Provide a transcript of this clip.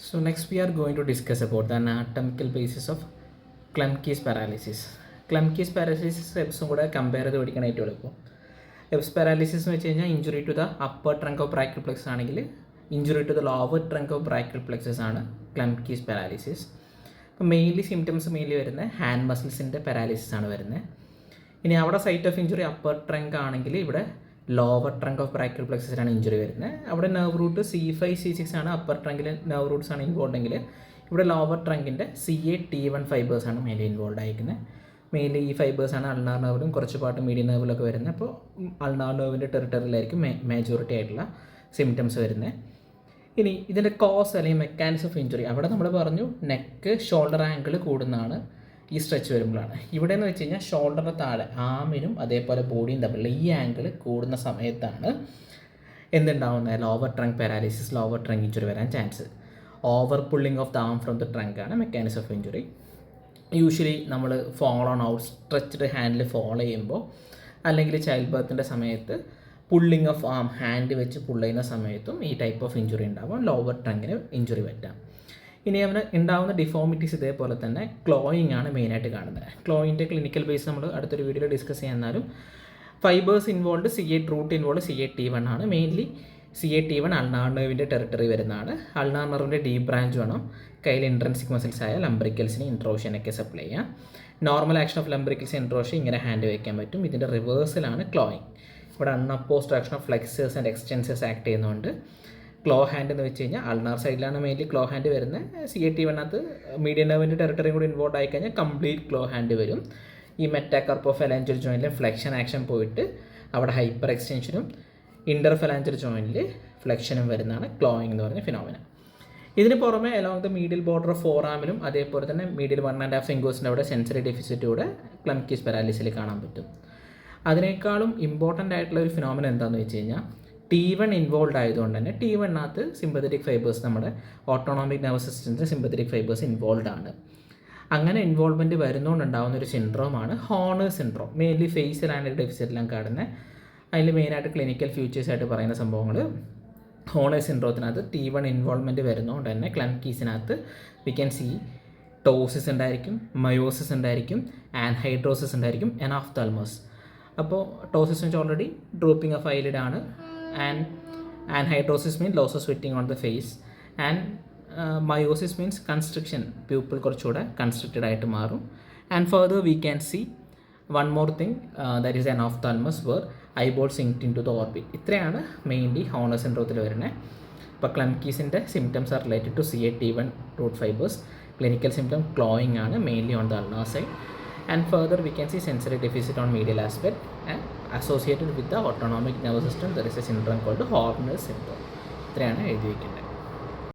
So next we are going to discuss about the anatomical basis of Klumpke's paralysis. Klumpke's paralysis എപ്സും കൂടെ compare ചെയ്ത് പഠിക്കാനായിട്ട് എളുപ്പം. എപ്സ് paralysis എന്ന് വെച്ച് കഴിഞ്ഞാൽ injury to the upper trunk of brachial plexus ആണെങ്കിൽ injury to the lower trunk of brachial plexus ആണ് Klumpke's paralysis. അപ്പോൾ മെയിൻലി സിംറ്റംസ് വരുന്നത് ഹാൻഡ് മസിൽസിൻ്റെ പാരാലിസിസ് ആണ് വരുന്നത്. ഇനി അവിടെ site of injury upper trunk ആണെങ്കിൽ ഇവിടെ ലോവർ ട്രങ്ക് ഓഫ് ബ്രാക്കിയൽ പ്ലെക്സസിലാണ് ഇഞ്ചുറി വരുന്നത്. അവിടെ നെർവ് റൂട്ട് C5-C6 ആണ്, അപ്പർ ട്രങ്കിൽ നെർവ് റൂട്ട്സ് ആണ് ഇൻവോൾവ് എങ്കിൽ ഇവിടെ ലോവർ ട്രങ്കിൻ്റെ CA-T1 ഫൈബേഴ്സ് ആണ് മെയിൻലി ഇൻവോൾവ് ആയിരിക്കുന്നത്. മെയിൻലി ഈ ഫൈബേഴ്സാണ് അൾനാർ നെർവിലും കുറച്ച് പാട്ട് മീഡിയൻ നെർവിലൊക്കെ വരുന്നത്. അപ്പോൾ അൾനാർ നെർവിൻ്റെ ടെറിട്ടറിയിലായിരിക്കും മേജോറിറ്റി ആയിട്ടുള്ള സിംറ്റംസ് വരുന്നത്. ഇനി ഇതിൻ്റെ കോസ് അല്ലെങ്കിൽ മെക്കാനിസം ഓഫ് ഇഞ്ചുറി അവിടെ നമ്മൾ പറഞ്ഞു നെക്ക് ഷോൾഡർ ആംഗിൾ കൂടുന്നതാണ് ഈ സ്ട്രെച്ച് വരുമ്പോഴാണ്. ഇവിടെ എന്ന് വെച്ച് കഴിഞ്ഞാൽ ഷോൾഡറിൻ്റെ താഴെ ആമിനും അതേപോലെ ബോഡിയും തമ്മിലുള്ള ഈ ആംഗിൾ കൂടുന്ന സമയത്താണ് എന്തുണ്ടാവുന്നത്, lower trunk paralysis, lower trunk injury വരാൻ chance. Over pulling of the arm from the trunk ആണ് മെക്കാനിസം ഓഫ് ഇഞ്ചുറി. യൂഷ്വലി നമ്മൾ ഫോൾ ഓൺ ഔട്ട് സ്ട്രെച്ച്ഡ് ഹാൻഡിൽ ഫോളോ ചെയ്യുമ്പോൾ അല്ലെങ്കിൽ ചൈൽഡ് ബർത്തിൻ്റെ സമയത്ത് പുള്ളിങ് ഓഫ് ആം ഹാൻഡ് വെച്ച് പുള്ള് ചെയ്യുന്ന സമയത്തും ഈ ടൈപ്പ് ഓഫ് ഇഞ്ചുറി ഉണ്ടാവും, ലോവർ ട്രങ്കിന് ഇഞ്ചുറി പറ്റാം. ഇനി അവന് ഉണ്ടാകുന്ന ഡിഫോമിറ്റീസ് ഇതേപോലെ തന്നെ ക്ലോയിങ് ആണ് മെയിനായിട്ട് കാണുന്നത്. ക്ലോയിൻ്റെ ക്ലിനിക്കൽ ബേസ് നമ്മൾ അടുത്തൊരു വീഡിയോയിൽ ഡിസ്കസ് ചെയ്യാന്നാലും fibres involve root involve CA-T1 ആണ്. മെയിൻലി CA-T1 അൾനാർ നെർവിൻ്റെ ടെറിട്ടറി വരുന്നതാണ്. അൾനാർ നെർവിൻ്റെ ഡീപ് ബ്രാഞ്ച് വേണം കയ്യിൽ ഇൻട്രൻസിക് മസിൽസ് ആയ ലംബ്രിക്കൽസിന് ഇൻട്രോഷനൊക്കെ സപ്ലൈ ചെയ്യാം. നോർമൽ ആക്ഷൻ ഓഫ് ലംബ്രിക്കൽസ് ഇൻട്രോഷൻ ഇങ്ങനെ ഹാൻഡ് വയ്ക്കാൻ പറ്റും. ഇതിൻ്റെ റിവേഴ്സലാണ് ക്ലോയിങ്. ഇവിടെ unopposed action of flexors and extensors act ചെയ്യുന്നുണ്ട്. ക്ലോ ഹാൻഡ് എന്ന് വെച്ച് കഴിഞ്ഞാൽ അൾനാർ സൈഡിലാണ് മെയിൻലി ക്ലോ ഹാൻഡ് വരുന്നത്. CA-T1 മീഡിയൻ നെർവിൻ്റെ ടെറിട്ടറിയും കൂടി ഇൻവോൾവ് ആയിക്കഴിഞ്ഞാൽ കംപ്ലീറ്റ് ക്ലോ ഹാൻഡ് വരും. ഈ മെറ്റാകാർപ്പോഫലാഞ്ചൽ ജോയിൻറ്റിലെ ഫ്ലെക്ഷൻ ആക്ഷൻ പോയിട്ട് അവിടെ ഹൈപ്പർ എക്സ്റ്റൻഷനും ഇൻ്റർഫലാഞ്ചൽ ജോയിൻറ്റിൽ ഫ്ലെക്ഷനും വരുന്നതാണ് ക്ലോയിങ് എന്ന് പറഞ്ഞ ഫിനോമിന. ഇതിന് പുറമെ അലോങ് ദ മീഡിയൽ ബോർഡർ ഓഫ് ഫോറാമിലും അതേപോലെ തന്നെ മീഡിയൽ 1.5 ഫിംഗേഴ്സിൻ്റെ അവിടെ സെൻസറി ഡെഫിസിറ്റ് കൂടെ ക്ലംപ്കീസ് പാരാലിസിൽ കാണാൻ പറ്റും. അതിനേക്കാളും ഇമ്പോർട്ടൻ്റ് ആയിട്ടുള്ള ഒരു ഫിനോമിന എന്താണെന്ന് വെച്ച് കഴിഞ്ഞാൽ T1 ഇൻവോൾവ് ആയതുകൊണ്ട് തന്നെ T1 സിമ്പത്തറ്റിക് ഫൈബേഴ്സ്, നമ്മുടെ ഓട്ടോണോമിക് നെർവസ് സിസ്റ്റത്തിൻ്റെ സിമ്പത്തറ്റിക് ഫൈബേഴ്സ് ഇൻവോൾവ് ആണ്. അങ്ങനെ ഇൻവോൾവ്മെൻറ്റ് വരുന്നതുകൊണ്ടുണ്ടാകുന്ന ഒരു സിൻഡ്രോമാണ് ഹോണർ സിൻഡ്രോം. മെയിൻലി ഫേസിലാണ് ഡെഫിസിറ്റെല്ലാം കാണുന്നത്. അതിൽ മെയിനായിട്ട് ക്ലിനിക്കൽ ഫ്യൂച്ചേഴ്സായിട്ട് പറയുന്ന സംഭവങ്ങൾ ഹോണർ സിൻഡ്രോത്തിനകത്ത് T1 ഇൻവോൾവ്മെൻറ്റ് വരുന്നതുകൊണ്ട് തന്നെ ക്ലംപ്കീസിനകത്ത് വി ക്യാൻ സി ടോസിസ് ഉണ്ടായിരിക്കും, മയോസിസ് ഉണ്ടായിരിക്കും, ആൻഹൈഡ്രോസിസ് ഉണ്ടായിരിക്കും, എനാഫ്താൽമോസ്. അപ്പോൾ ടോസിസ് വെച്ചാൽ ഓൾറെഡി ഡ്രോപ്പിംഗ് ഓഫ് ഐലിഡ് ആണ്. And anhidrosis means loss of sweating on the face. And miosis means constriction, pupil കുറച്ചുകൂടെ കൺസ്ട്രിക്റ്റഡ് ആയിട്ട് മാറും. And further we can see one more thing that is enophthalmos where eyeball sinked into the orbit. ഇത്രയാണ് mainly Horner സിൻഡ്രോത്തിൽ വരുന്നത്. ഇപ്പോൾ ക്ലംപ്കീസിൻ്റെ symptoms are related to CA-T1 root fibres. Clinical symptom clawing ആണ് mainly on the ulnar side. And further we can see sensory deficit on medial aspect, and associated with the autonomic nervous system there is a syndrome called Horner syndrome. ഇത്രയാണ് എഴുതി വയ്ക്കേണ്ടത്.